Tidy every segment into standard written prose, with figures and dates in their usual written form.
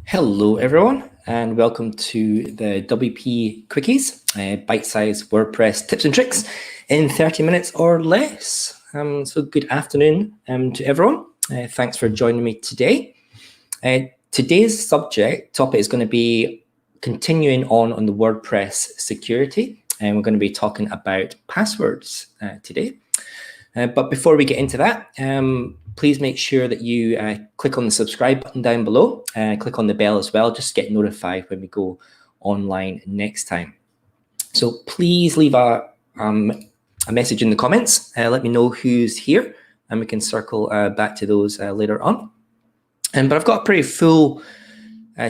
Hello everyone and welcome to the WP Quickies, bite-sized WordPress tips and tricks in 30 minutes or less. So good afternoon to everyone. Thanks for joining me today. Today's topic is going to be continuing on the WordPress security, and we're going to be talking about passwords today. But before we get into that, please make sure that you click on the subscribe button down below, click on the bell as well, just to get notified when we go online next time. So please leave a message in the comments, let me know who's here, and we can circle back to those later on. But I've got a pretty full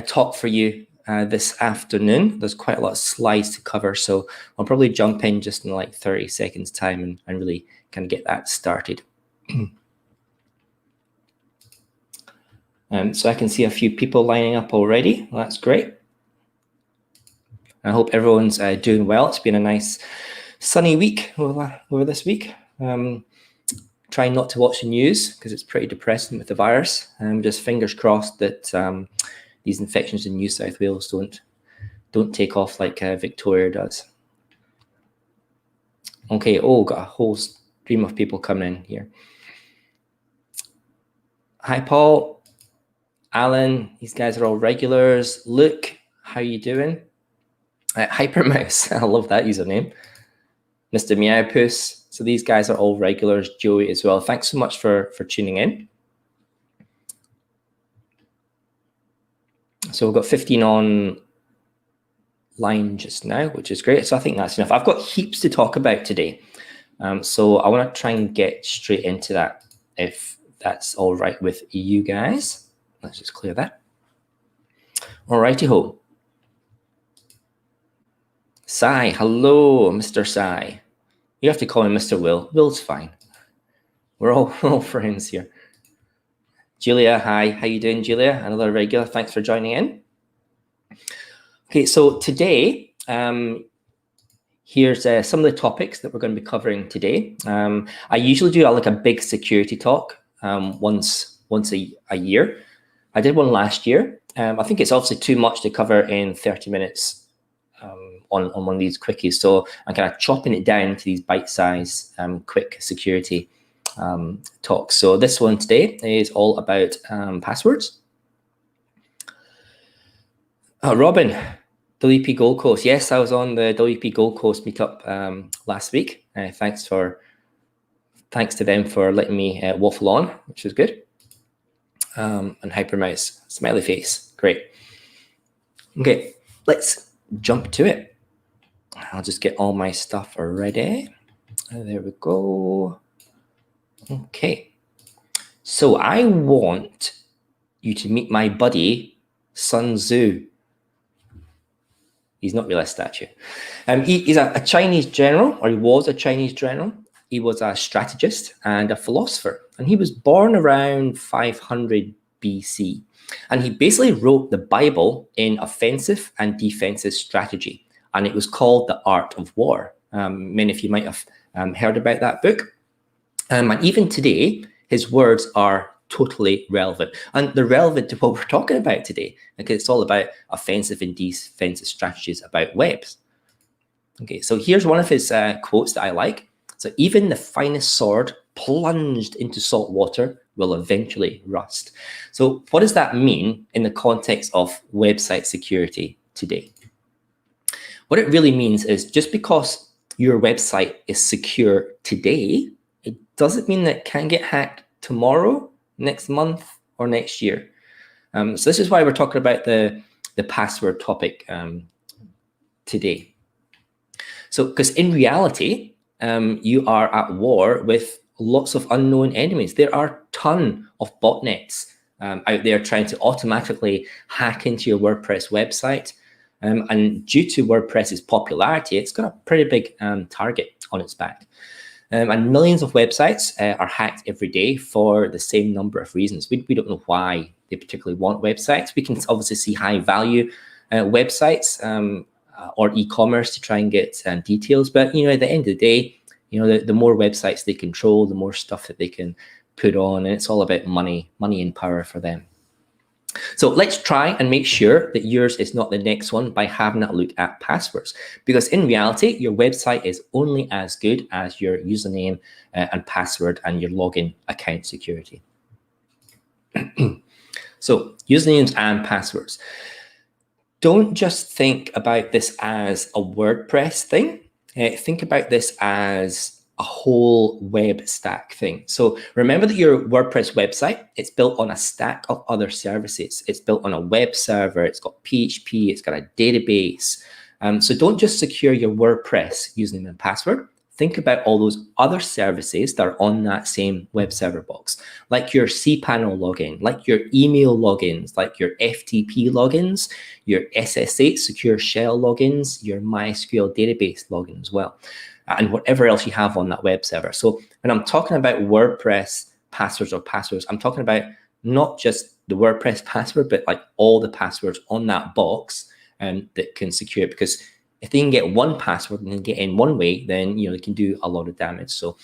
talk for you this afternoon. There's quite a lot of slides to cover, so I'll probably jump in just in like 30 seconds time and really kind of get that started. So I can see a few people lining up already. Well, that's great. I hope everyone's doing well. It's been a nice sunny week over this week. Trying not to watch the news because it's pretty depressing with the virus. Just fingers crossed that these infections in New South Wales don't take off like Victoria does. Okay, got a whole stream of people coming in here. Hi, Paul. Alan, these guys are all regulars. Luke, how you doing? Hypermouse, I love that username. Mr. Meowpuss. So these guys are all regulars. Joey as well. Thanks so much for tuning in. So we've got 15 online just now, which is great. So I think that's enough. I've got heaps to talk about today. So I want to try and get straight into that, if that's all right with you guys. Let's just clear that. All righty ho. Sai, hello, Mr. Sai. You have to call him Mr. Will. Will's fine. We're all friends here. Julia, hi. How you doing, Julia? Another regular. Thanks for joining in. Okay, so today, here's some of the topics that we're going to be covering today. I usually do like a big security talk once a year. I did one last year. I think it's obviously too much to cover in 30 minutes on one of these quickies. So I'm kind of chopping it down to these bite-sized quick security talks. So this one today is all about passwords. Robin, WP Gold Coast. Yes, I was on the WP Gold Coast meetup last week. Thanks to them for letting me waffle on, which was good. And Hypermouse, smiley face, great. Okay, let's jump to it. I'll just get all my stuff ready. There we go. Okay, so I want you to meet my buddy, Sun Tzu. He's not really a statue. He's a Chinese general, or he was a Chinese general. He was a strategist and a philosopher, and he was born around 500 BC. And he basically wrote the Bible in offensive and defensive strategy, and it was called The Art of War. Many of you might have heard about that book. And even today, his words are totally relevant, and they're relevant to what we're talking about today, because it's all about offensive and defensive strategies about webs. Okay, so here's one of his quotes that I like. So even the finest sword plunged into salt water will eventually rust. So what does that mean in the context of website security today? What it really means is just because your website is secure today, it doesn't mean that it can get hacked tomorrow, next month, or next year. So this is why we're talking about the password topic today. So because in reality, you are at war with lots of unknown enemies. There are a ton of botnets out there trying to automatically hack into your WordPress website. And due to WordPress's popularity, it's got a pretty big target on its back. And millions of websites are hacked every day for the same number of reasons. We don't know why they particularly want websites. We can obviously see high value websites or e-commerce to try and get details. But, at the end of the day, the more websites they control, the more stuff that they can put on. And it's all about money and power for them. So let's try and make sure that yours is not the next one by having a look at passwords, because in reality, your website is only as good as your username and password and your login account security. So usernames and passwords. Don't just think about this as a WordPress thing. Think about this as a whole web stack thing. So remember that your WordPress website, it's built on a stack of other services. It's built on a web server, it's got PHP, it's got a database. So don't just secure your WordPress username and password. Think about all those other services that are on that same web server box, like your cPanel login, like your email logins, like your FTP logins, your SSH secure shell logins, your MySQL database login as well, and whatever else you have on that web server. So when I'm talking about WordPress passwords, I'm talking about not just the WordPress password, but like all the passwords on that box that can secure it, because if they can get one password and get in one way, then they can do a lot of damage. So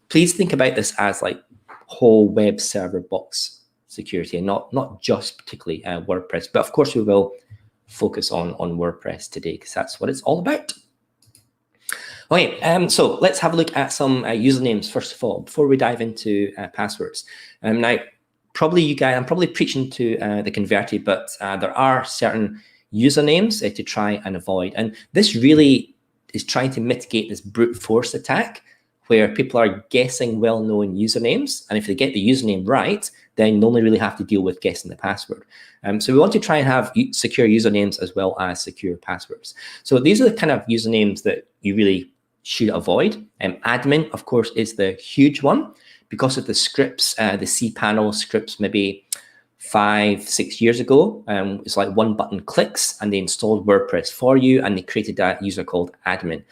please think about this as like whole web server box security, and not just particularly WordPress. But of course, we will focus on WordPress today because that's what it's all about. Okay, so let's have a look at some usernames first of all before we dive into passwords. Now, probably you guys, I'm probably preaching to the converted, but there are certain usernames to try and avoid. And this really is trying to mitigate this brute force attack where people are guessing well-known usernames. And if they get the username right, then they only really have to deal with guessing the password. So we want to try and have secure usernames as well as secure passwords. So these are the kind of usernames that you really should avoid. Admin, of course, is the huge one because of the scripts, the cPanel scripts, maybe 5-6 years ago. It's like one button clicks and they installed WordPress for you and they created that user called admin.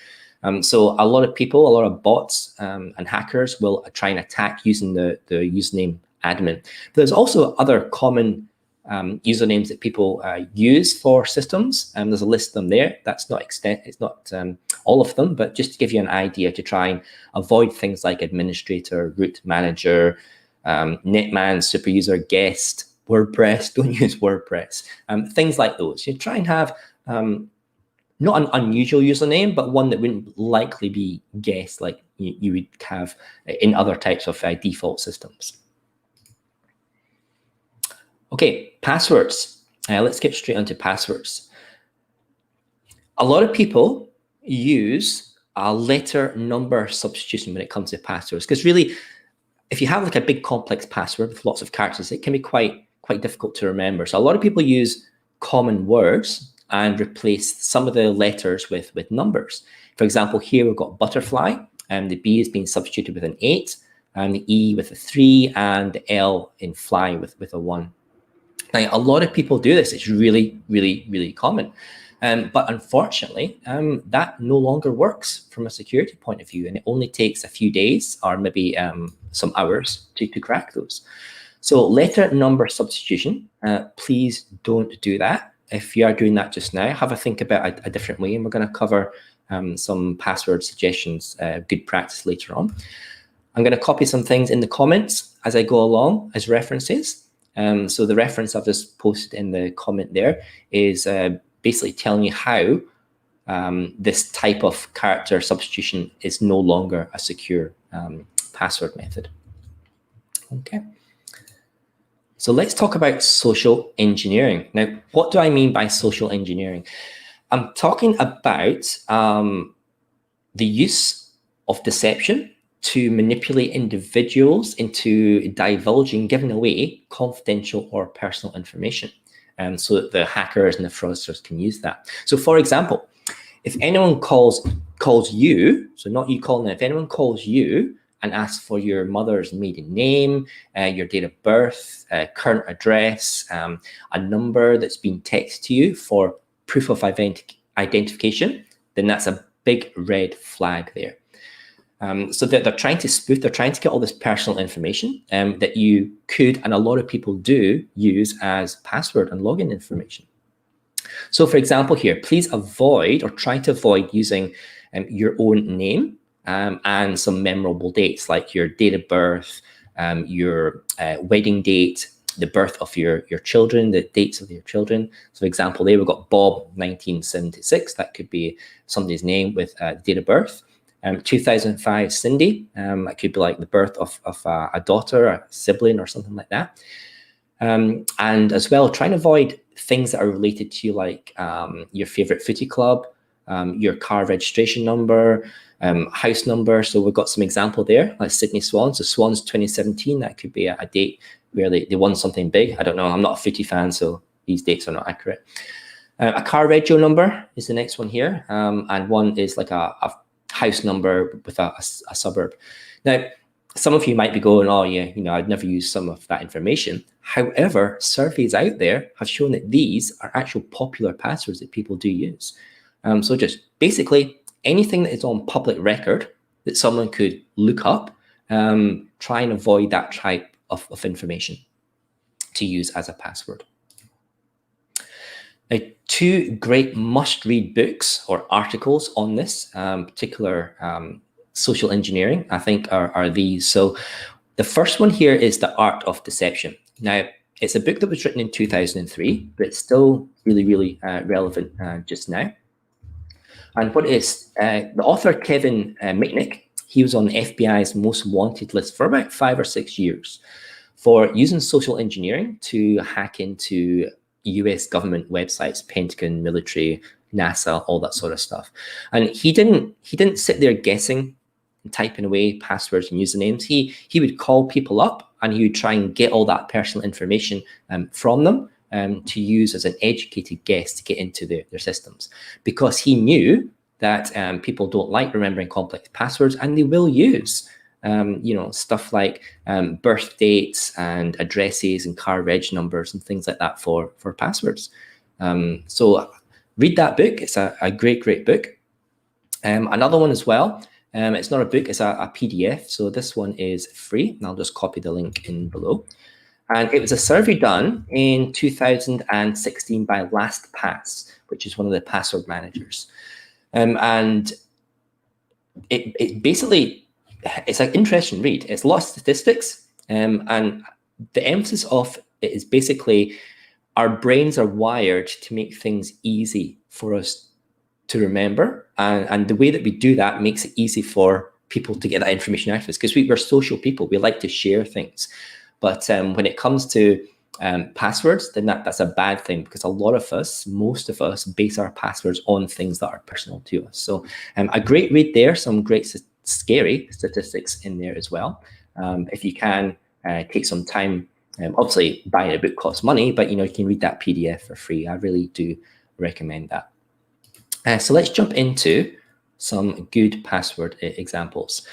So a lot of people, a lot of bots and hackers will try and attack using the username admin. But there's also other common usernames that people use for systems. There's a list of them there. That's not it's not all of them, but just to give you an idea to try and avoid things like administrator, root manager, netman, superuser, guest, WordPress. Don't use WordPress. Things like those. You try and have not an unusual username, but one that wouldn't likely be guessed like you would have in other types of default systems. Okay, passwords. Let's get straight onto passwords. A lot of people use a letter number substitution when it comes to passwords, because really, if you have like a big complex password with lots of characters, it can be quite difficult to remember. So a lot of people use common words and replace some of the letters with numbers. For example, here we've got butterfly, and the B is being substituted with an 8, and the E with a 3, and the L in fly with a 1. Now, a lot of people do this. It's really, really, really common. But unfortunately, that no longer works from a security point of view, and it only takes a few days or maybe some hours to crack those. So letter number substitution, please don't do that. If you are doing that just now, have a think about a different way, and we're going to cover some password suggestions, good practice later on. I'm going to copy some things in the comments as I go along as references. So the reference I've just posted in the comment there is basically telling you how this type of character substitution is no longer a secure password method. Okay. So let's talk about social engineering. Now, what do I mean by social engineering? I'm talking about the use of deception to manipulate individuals into divulging, giving away confidential or personal information, so that the hackers and the fraudsters can use that. So for example, if anyone calls you, so not you calling them, if anyone calls you and asks for your mother's maiden name, your date of birth, current address, a number that's been texted to you for proof of identification, then that's a big red flag there. So they're trying to spoof, they're trying to get all this personal information that you could, and a lot of people do, use as password and login information. So for example here, please avoid or try to avoid using your own name and some memorable dates like your date of birth, your wedding date, the birth of your children, the dates of your children. So for example, there we've got Bob 1976. That could be somebody's name with date of birth. 2005 Cindy. That could be like the birth of a daughter, a sibling, or something like that. And as well, try and avoid things that are related to like your favorite footy club, your car registration number, house number. So we've got some example there, like Sydney Swans. So Swans 2017, that could be a date where they won something big. I don't know, I'm not a footy fan, so these dates are not accurate. A car rego number is the next one here. And one is like a house number with a suburb. Now, some of you might be going, oh yeah, I'd never use some of that information. However, surveys out there have shown that these are actual popular passwords that people do use. So just basically anything that is on public record that someone could look up, try and avoid that type of information to use as a password. Now, two great must-read books or articles on this particular social engineering, I think, are these. So the first one here is The Art of Deception. Now, it's a book that was written in 2003, but it's still really, really relevant just now. And what is the author, Kevin Mitnick, he was on the FBI's most wanted list for about 5 or 6 years for using social engineering to hack into US government websites, Pentagon, military, NASA, all that sort of stuff. And he didn't sit there guessing and typing away passwords and usernames. He would call people up and he would try and get all that personal information from them to use as an educated guess to get into their systems, because he knew that people don't like remembering complex passwords, and they will use stuff like birth dates and addresses and car reg numbers and things like that for passwords. So read that book. It's a great book. Another one as well. It's not a book, it's a PDF. So this one is free, and I'll just copy the link in below. And it was a survey done in 2016 by LastPass, which is one of the password managers. And it basically, it's an interesting read. It's a lot of statistics, and the emphasis of it is basically our brains are wired to make things easy for us to remember, and the way that we do that makes it easy for people to get that information out of us, because we're social people. We like to share things. But when it comes to passwords, then that's a bad thing, because a lot of us, most of us, base our passwords on things that are personal to us. So a great read there, some great scary statistics in there as well. If you can take some time, obviously buying a book costs money, but you can read that PDF for free. I really do recommend that. So let's jump into some good password examples.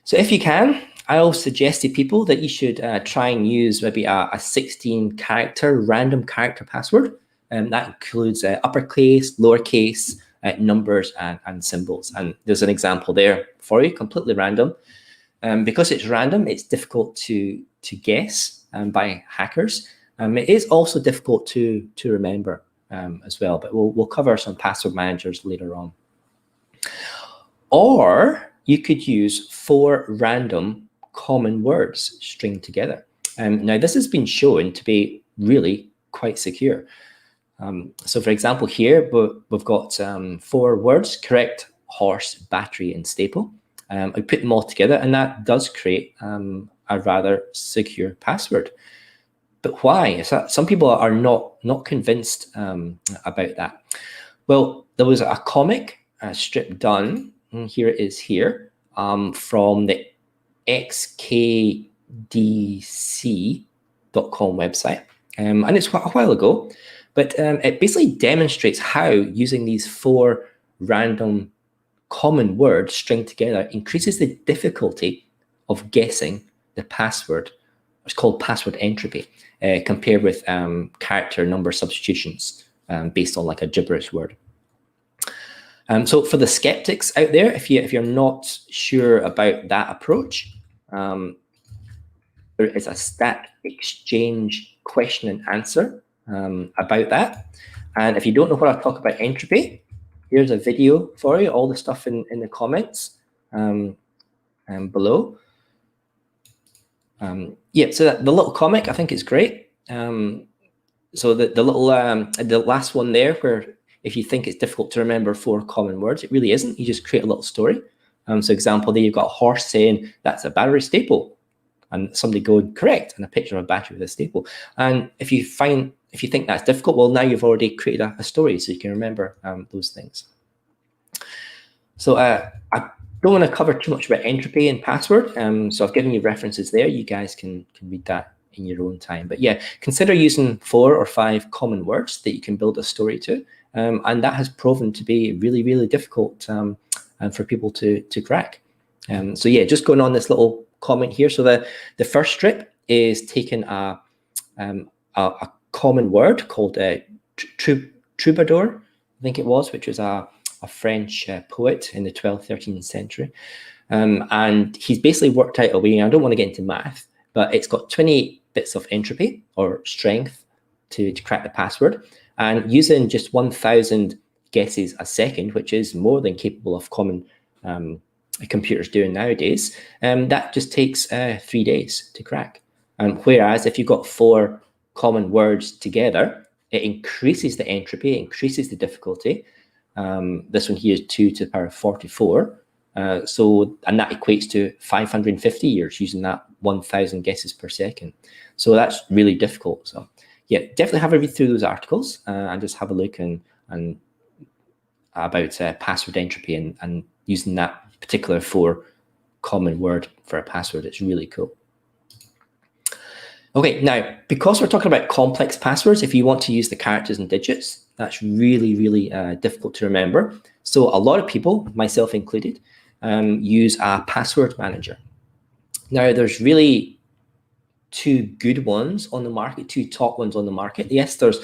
So if you can, I'll suggest to people that you should try and use maybe a 16-character random character password. That includes uppercase, lowercase, numbers, and symbols. And there's an example there for you, completely random. Because it's random, it's difficult to guess by hackers. It is also difficult to remember as well, but we'll cover some password managers later on. Or you could use 4 random common words stringed together. Now, this has been shown to be really quite secure. So for example, here we've got 4 words: correct, horse, battery, and staple. I put them all together, and that does create a rather secure password. But why? Is that some people are not convinced about that? Well, there was a comic strip done, and here it is here, from the xkdc.com website, and it's a while ago, but it basically demonstrates how using these 4 random common words stringed together increases the difficulty of guessing the password. It's called password entropy, compared with character number substitutions based on like a gibberish word. So for the skeptics out there, if you're not sure about that approach, there is a Stack Exchange question and answer about that. And if you don't know what I talk about entropy, here's a video for you, all the stuff in the comments below. Yeah, so the little comic, I think it's great. So the little the last one there, where if you think it's difficult to remember 4 common words, it really isn't. You just create a little story. So example, there you've got a horse saying that's a battery staple, and somebody going correct, and a picture of a battery with a staple. And if you think that's difficult, well, now you've already created a story, so you can remember those things. So I don't want to cover too much about entropy and password. So I've given you references there. You guys can read that in your own time. But yeah, consider using 4 or 5 common words that you can build a story to. And that has proven to be really, really difficult for people to crack. So yeah, just going on this little comment here. So the first strip is taking a common word called troubadour, I think it was, which was a French poet in the 12th, 13th century. And he's basically worked out a way, I don't want to get into math, but it's got 28 bits of entropy or strength to crack the password. And using just 1,000 guesses a second, which is more than capable of common computers doing nowadays, that just takes 3 days to crack. Whereas if you've got 4 common words together, it increases the entropy, increases the difficulty. This one here is 2 to the power of 44. And that equates to 550 years using that 1,000 guesses per second. So that's really difficult. So yeah, definitely have a read through those articles and just have a look and about password entropy and using that particular 4 common word for a password. It's really cool. Okay, now, because we're talking about complex passwords, if you want to use the characters and digits, that's really, really difficult to remember. So a lot of people, myself included, use a password manager. Now, there's really 2 good ones on the market, 2 top ones on the market. Yes, there's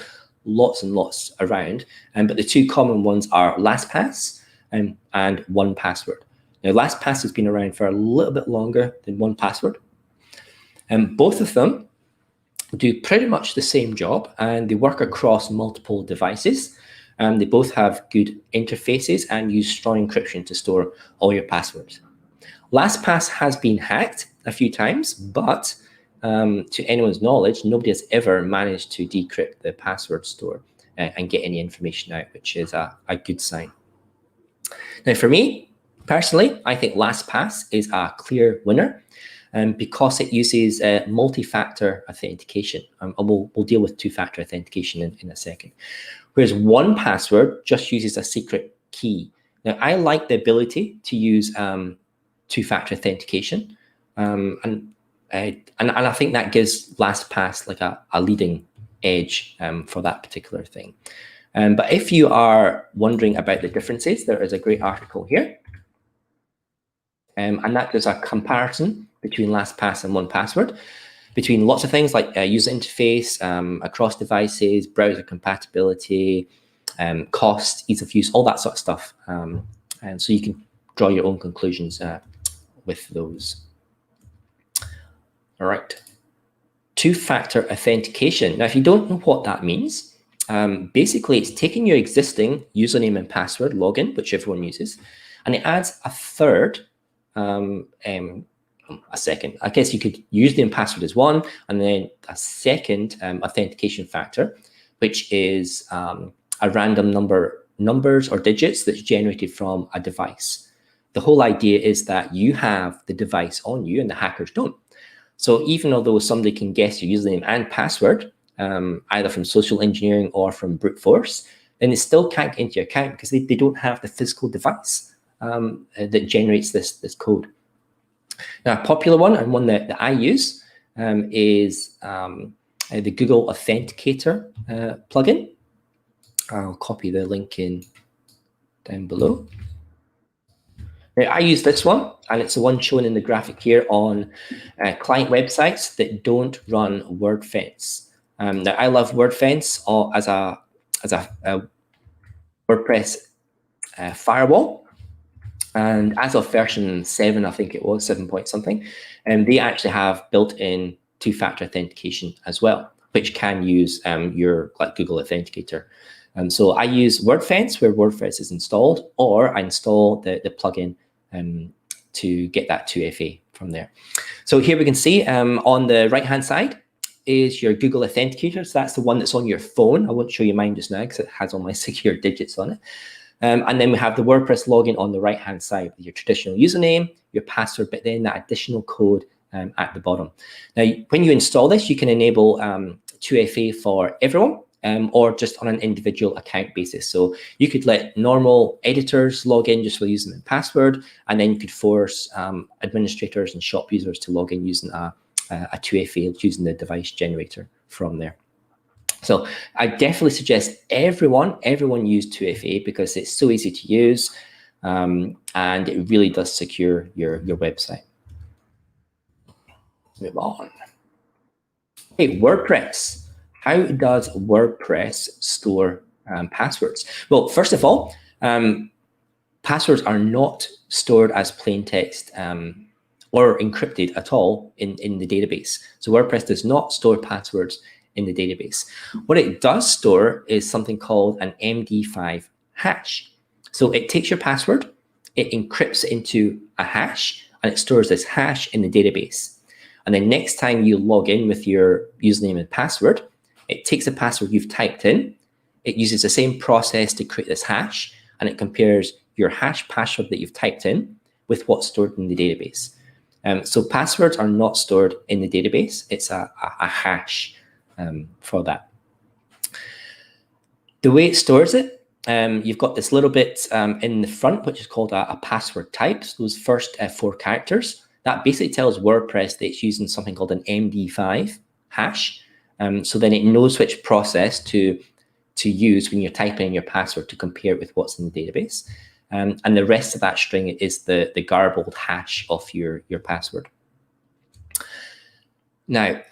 lots and lots around, but the 2 common ones are LastPass and 1Password. Now, LastPass has been around for a little bit longer than 1Password. Both of them do pretty much the same job, and they work across multiple devices. They both have good interfaces and use strong encryption to store all your passwords. LastPass has been hacked a few times, but to anyone's knowledge, nobody has ever managed to decrypt the password store and get any information out, which is a good sign. Now, for me, personally, I think LastPass is a clear winner. Because it uses multi-factor authentication. And we'll deal with 2-factor authentication in a second. Whereas 1Password just uses a secret key. Now, I like the ability to use 2-factor authentication. And I think that gives LastPass like a leading edge for that particular thing. But if you are wondering about the differences, there is a great article here. And that does a comparison between LastPass and 1Password, between lots of things like user interface, across devices, browser compatibility, cost, ease of use, all that sort of stuff. And so you can draw your own conclusions with those. All right. 2-factor authentication. Now, if you don't know what that means, basically it's taking your existing username and password login, which everyone uses, and it adds a 3rd a second. I guess you could use the password as 1, and then a second authentication factor, which is a random numbers or digits that's generated from a device. The whole idea is that you have the device on you and the hackers don't. So even although somebody can guess your username and password, either from social engineering or from brute force, then they still can't get into your account because they don't have the physical device that generates this code. Now, a popular one, and one that I use, is the Google Authenticator plugin. I'll copy the link in down below. Now, I use this one, and it's the one shown in the graphic here on client websites that don't run WordFence. Now, I love WordFence as a WordPress firewall. And as of version 7, I think it was 7 point something, and they actually have built-in 2-factor authentication as well, which can use your Google Authenticator. So I use WordFence where WordPress is installed, or I install the plugin to get that 2FA from there. So here we can see on the right-hand side is your Google Authenticator. So that's the one that's on your phone. I won't show you mine just now because it has all my secure digits on it. And then we have the WordPress login on the right-hand side with your traditional username, your password, but then that additional code at the bottom. Now, when you install this, you can enable 2FA for everyone or just on an individual account basis. So you could let normal editors log in just with username and password, and then you could force administrators and shop users to log in using a 2FA, using the device generator from there. So I definitely suggest everyone use 2FA because it's so easy to use and it really does secure your website. Move on. Okay, WordPress. How does WordPress store passwords? Well, first of all, passwords are not stored as plain text or encrypted at all in the database. So WordPress does not store passwords in the database. What it does store is something called an MD5 hash. So it takes your password, it encrypts it into a hash, and it stores this hash in the database. And then next time you log in with your username and password, it takes the password you've typed in, it uses the same process to create this hash, and it compares your hash password that you've typed in with what's stored in the database. So passwords are not stored in the database. It's a hash for that. The way it stores it, you've got this little bit in the front, which is called a password type. So those first 4 characters, that basically tells WordPress that it's using something called an MD5 hash. So then it knows which process to use when you're typing in your password to compare it with what's in the database. And the rest of that string is the garbled hash of your password. Now,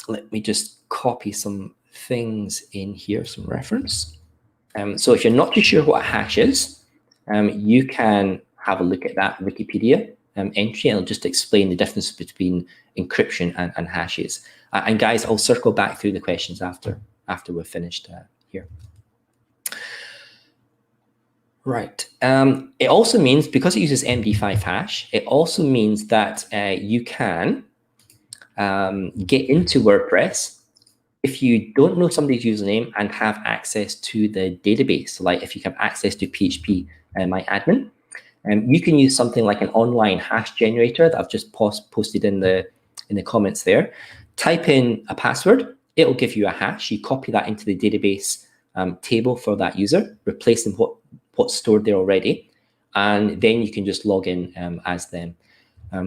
let me just copy some things in here, some reference. So if you're not too sure what a hash is, you can have a look at that Wikipedia entry, and I'll just explain the difference between encryption and hashes. And guys, I'll circle back through the questions after we're finished here. Right. It also means, because it uses MD5 hash, it also means that you can get into WordPress if you don't know somebody's username and have access to the database. So like if you have access to PHP My Admin, you can use something like an online hash generator that I've just posted in the comments there. Type in a password, it'll give you a hash. You copy that into the database table for that user, replacing what's stored there already, and then you can just log in as them.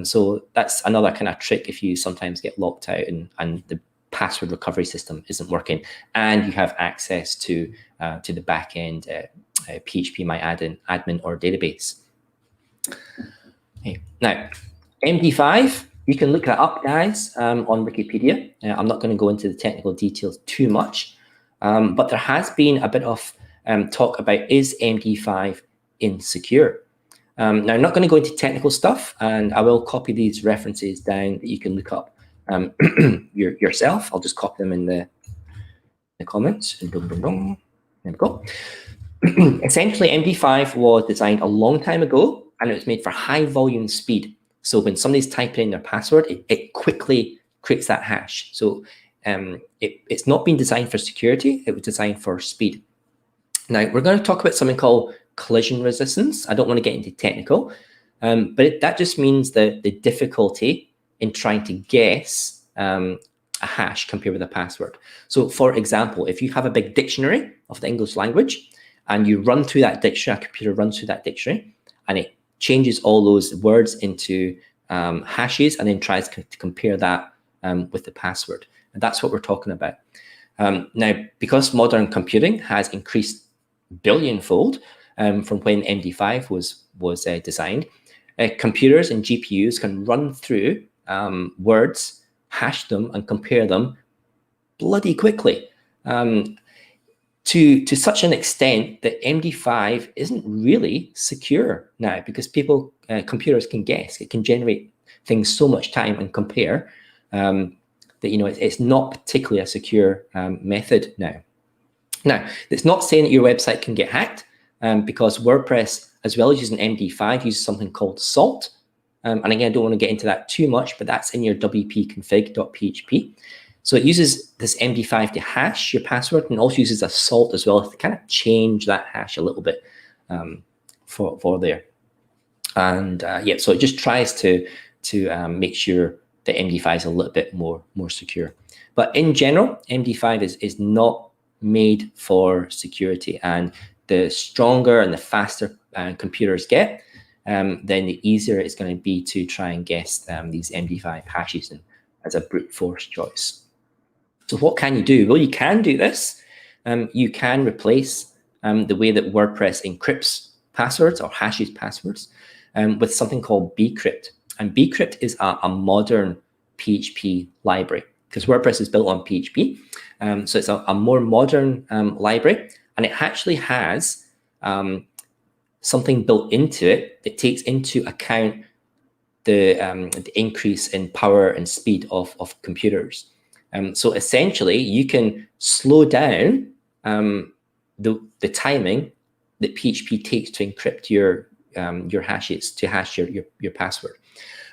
So that's another kind of trick if you sometimes get locked out and the password recovery system isn't working, and you have access to the backend PHP My Admin or database. Okay. Now, MD5, you can look that up, guys, on Wikipedia. I'm not going to go into the technical details too much, but there has been a bit of talk about, is MD5 insecure? Now, I'm not going to go into technical stuff, and I will copy these references down that you can look up yourself. I'll just copy them in the comments. There we go. Essentially, MD5 was designed a long time ago, and it was made for high volume speed. So when somebody's typing in their password, it quickly creates that hash. So it's not been designed for security. It was designed for speed. Now, we're going to talk about something called collision resistance. I don't want to get into technical, but that just means the difficulty in trying to guess a hash compared with a password. So for example, if you have a big dictionary of the English language and you run through that dictionary, a computer runs through that dictionary, and it changes all those words into hashes and then tries to compare that with the password. And that's what we're talking about. Now, because modern computing has increased billionfold from when MD5 was designed, computers and GPUs can run through words, hash them, and compare them bloody quickly. To such an extent that MD5 isn't really secure now, because computers can guess. It can generate things so much time and compare that it's not particularly a secure method now. Now, it's not saying that your website can get hacked, because WordPress, as well as using MD5, uses something called Salt, And again, I don't want to get into that too much, but that's in your wp-config.php. So it uses this MD5 to hash your password, and also uses a salt as well to kind of change that hash a little bit for there. And yeah, so it just tries to make sure that MD5 is a little bit more secure. But in general, MD5 is not made for security, and the stronger and the faster computers get, then the easier it's going to be to try and guess these MD5 hashes and as a brute force choice. So what can you do? Well, you can do this. You can replace the way that WordPress encrypts passwords or hashes passwords with something called bcrypt. And bcrypt is a modern PHP library, because WordPress is built on PHP. So it's a more modern library, and it actually has something built into it that takes into account the increase in power and speed of computers. So essentially, you can slow down the timing that PHP takes to encrypt your hashes, to hash your password.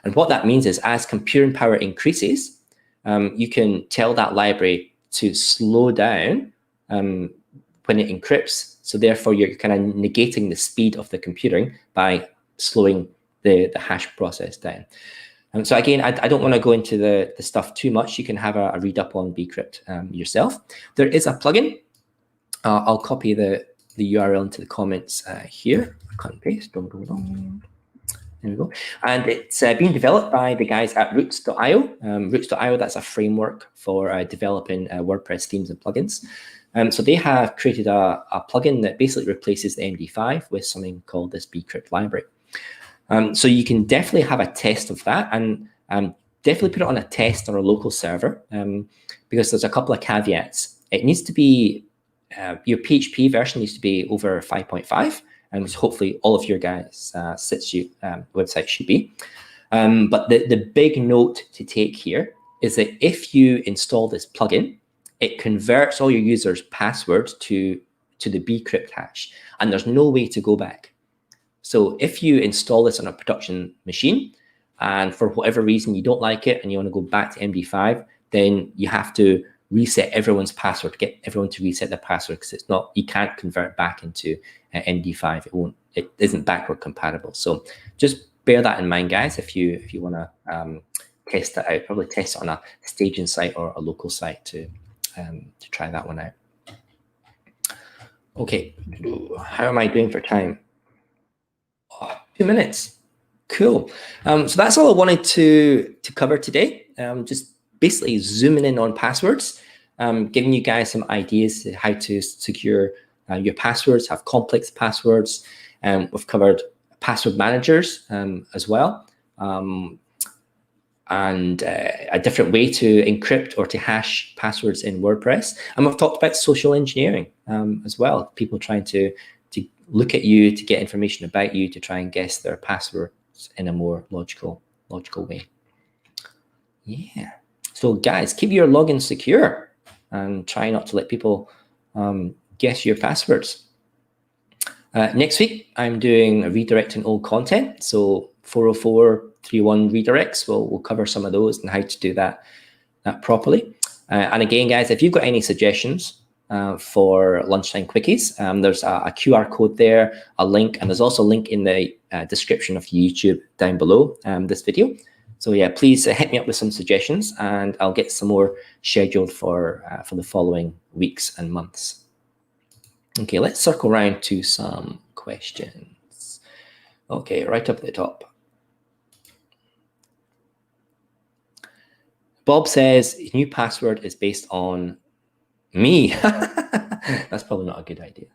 And what that means is, as computing power increases, you can tell that library to slow down when it encrypts. So therefore, you're kind of negating the speed of the computing by slowing the hash process down. So again, I don't want to go into the stuff too much. You can have a read up on bcrypt yourself. There is a plugin. I'll copy the URL into the comments here. Cut and paste. There we go. And it's being developed by the guys at roots.io. Roots.io, that's a framework for developing WordPress themes and plugins. So they have created a plugin that basically replaces the MD5 with something called this bcrypt library. So you can definitely have a test of that, and definitely put it on a test on a local server, because there's a couple of caveats. It needs to be, your PHP version needs to be over 5.5, and hopefully all of your guys' website should be. But the big note to take here is that if you install this plugin, it converts all your users' passwords to the bcrypt hash, and there's no way to go back. So if you install this on a production machine, and for whatever reason you don't like it and you want to go back to MD5, then you have to reset everyone's password, get everyone to reset their password, because it's not, you can't convert back into MD5. It isn't backward compatible. So just bear that in mind, guys, if you want to test that out. Probably test it on a staging site or a local site to try that one out. Okay, how am I doing for time? 2 minutes. Cool. So that's all I wanted to cover today. Just basically zooming in on passwords, giving you guys some ideas to how to secure your passwords, have complex passwords. We've covered password managers as well, and a different way to encrypt or to hash passwords in WordPress. And we've talked about social engineering as well, people trying to look at you, to get information about you, to try and guess their passwords in a more logical way. Yeah. So guys, keep your login secure and try not to let people guess your passwords. Next week, I'm doing a redirecting old content. So 404.3.1 redirects, we'll cover some of those and how to do that properly. And again, guys, if you've got any suggestions for lunchtime quickies, there's a QR code there, a link, and there's also a link in the description of YouTube down below this video. So yeah, please hit me up with some suggestions, and I'll get some more scheduled for the following weeks and months. Okay, let's circle around to some questions. Okay, right up at the top. Bob says his new password is based on me. That's probably not a good idea.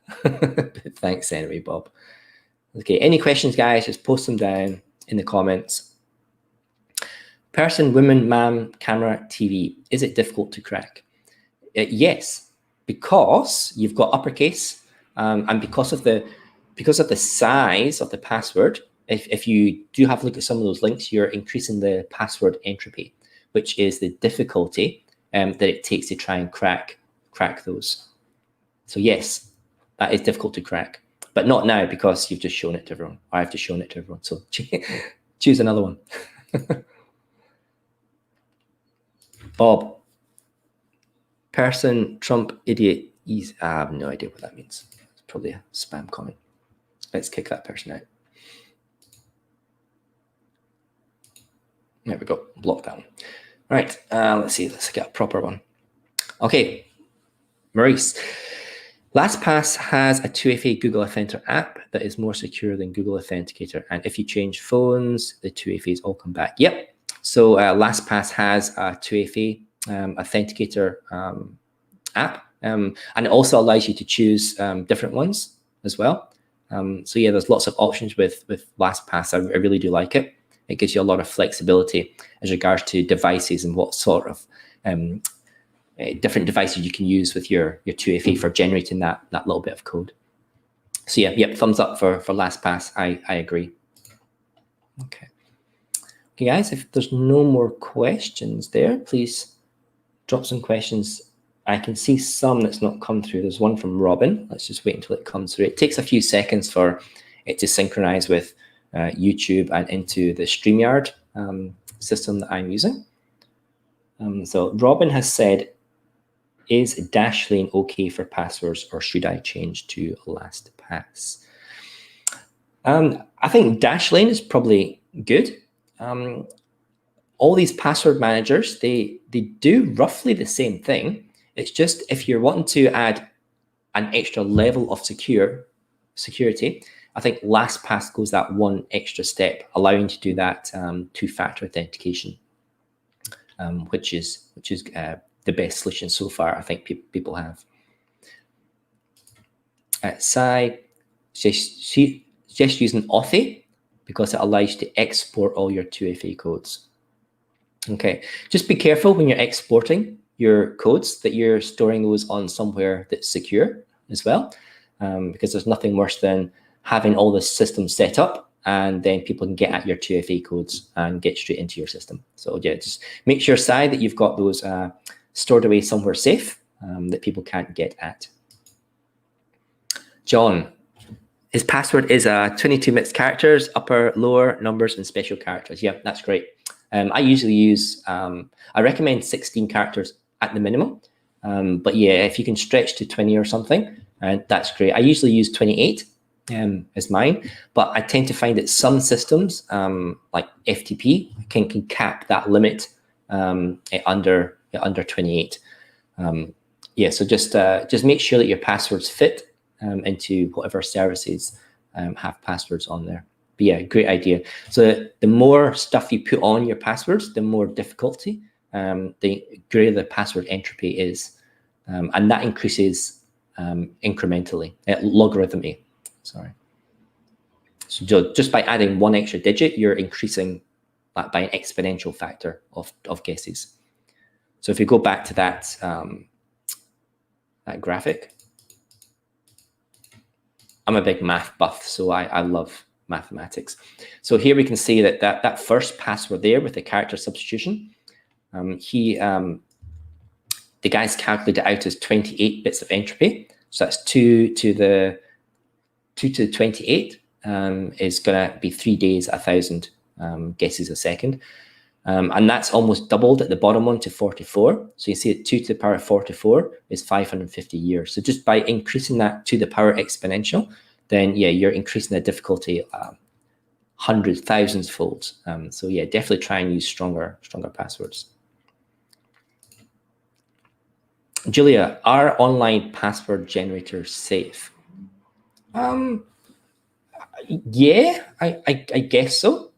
Thanks anyway, Bob. Okay, any questions, guys? Just post them down in the comments. Person, woman, ma'am, camera, TV. Is it difficult to crack? Yes, because you've got uppercase, and because of the size of the password. If you do have a look at some of those links, you're increasing the password entropy, which is the difficulty that it takes to try and crack those. So yes, that is difficult to crack, but not now, because you've just shown it to everyone. I've just shown it to everyone. So Choose another one. Bob. Person, Trump, idiot. I have no idea what that means. It's probably a spam comment. Let's kick that person out. There we go. Block that one. Right. Let's see. Let's get a proper one. Okay. Maurice. LastPass has a 2FA Google Authenticator app that is more secure than Google Authenticator. And if you change phones, the 2FAs all come back. Yep. So LastPass has a 2FA Authenticator app. And it also allows you to choose different ones as well. So yeah, there's lots of options with LastPass. I really do like it. It gives you a lot of flexibility as regards to devices and what sort of different devices you can use with your 2FA for generating that little bit of code. So yeah, thumbs up for LastPass. I agree. Okay, guys, if there's no more questions there, please drop some questions. I can see some that's not come through. There's one from Robin. Let's just wait until it comes through. It takes a few seconds for it to synchronize with YouTube and into the StreamYard system that I'm using. So Robin has said, is Dashlane okay for passwords, or should I change to LastPass? I think Dashlane is probably good. All these password managers, they do roughly the same thing. It's just if you're wanting to add an extra level of security, I think LastPass goes that one extra step, allowing you to do that two-factor authentication, which is the best solution so far. I think people have. Sai just using Authy because it allows you to export all your 2FA codes. Okay, just be careful when you're exporting your codes that you're storing those on somewhere that's secure as well, because there's nothing worse than having all the systems set up and then people can get at your 2FA codes and get straight into your system. So yeah, just make sure, Sai, that you've got those stored away somewhere safe that people can't get at. John, his password is 22 mixed characters, upper, lower, numbers, and special characters. Yeah, that's great. I usually use, I recommend 16 characters at the minimum. But yeah, if you can stretch to 20 or something, that's great. I usually use 28 as mine, but I tend to find that some systems, like FTP, can cap that limit under 28. Yeah, so just make sure that your passwords fit into whatever services have passwords on there. But yeah, great idea. So the more stuff you put on your passwords, the more difficulty, the greater the password entropy is. And that increases incrementally, logarithmically, sorry. So just by adding one extra digit, you're increasing that by an exponential factor of guesses. So if you go back to that, that graphic, I'm a big math buff, so I love mathematics. So here we can see that first password there with the character substitution, the guy's calculated out as 28 bits of entropy. So that's 2 to the 28 is going to be 3 days, 1,000 guesses a second. And that's almost doubled at the bottom one to 44. So you see that 2 to the power of 44 is 550 years. So just by increasing that to the power exponential, then yeah, you're increasing the difficulty hundreds, thousands folds. So yeah, definitely try and use stronger passwords. Julia, are online password generators safe? Yeah, I guess so.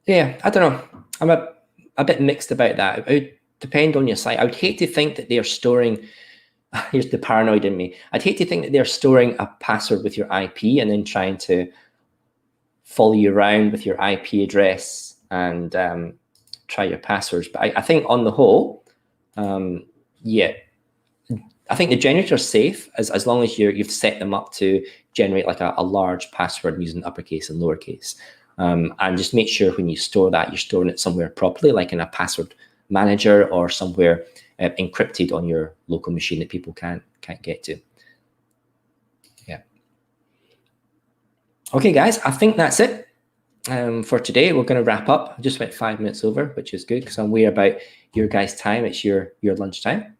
Yeah, I don't know. I'm a bit mixed about that. It would depend on your site. I would hate to think that they're storing, here's the paranoid in me. I'd hate to think that they're storing a password with your IP and then trying to follow you around with your IP address and try your passwords. But I think on the whole, yeah, I think the generator is safe as long as you've set them up to generate like a large password using uppercase and lowercase. And just make sure when you store that, you're storing it somewhere properly, like in a password manager or somewhere encrypted on your local machine that people can't get to. Yeah. Okay, guys, I think that's it for today. We're going to wrap up. I just went 5 minutes over, which is good because I'm way about your guys' time. It's your lunchtime.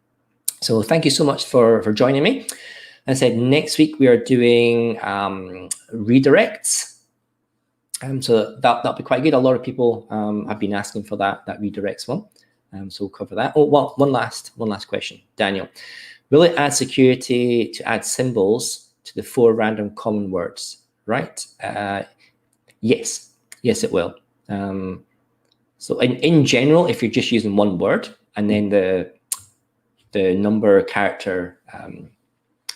So thank you so much for joining me. As I said, next week we are doing redirects. So that'll be quite good. A lot of people have been asking for that redirects one. So we'll cover that. Oh, one last question, Daniel. Will it add security to add symbols to the 4 random common words? Right? Yes, it will. So in general, if you're just using one word and then the number character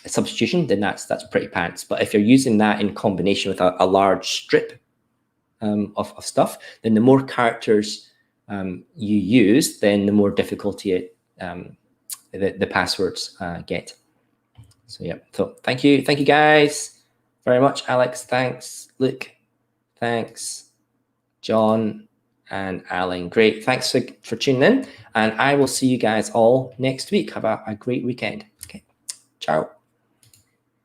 substitution, then that's pretty pants. But if you're using that in combination with a large strip of stuff, then the more characters you use, then the more difficulty the passwords get. So yeah, so thank you guys very much. Alex, thanks. Luke, thanks. John and Alan, great. Thanks for tuning in, and I will see you guys all next week. Have a great weekend. Okay, ciao.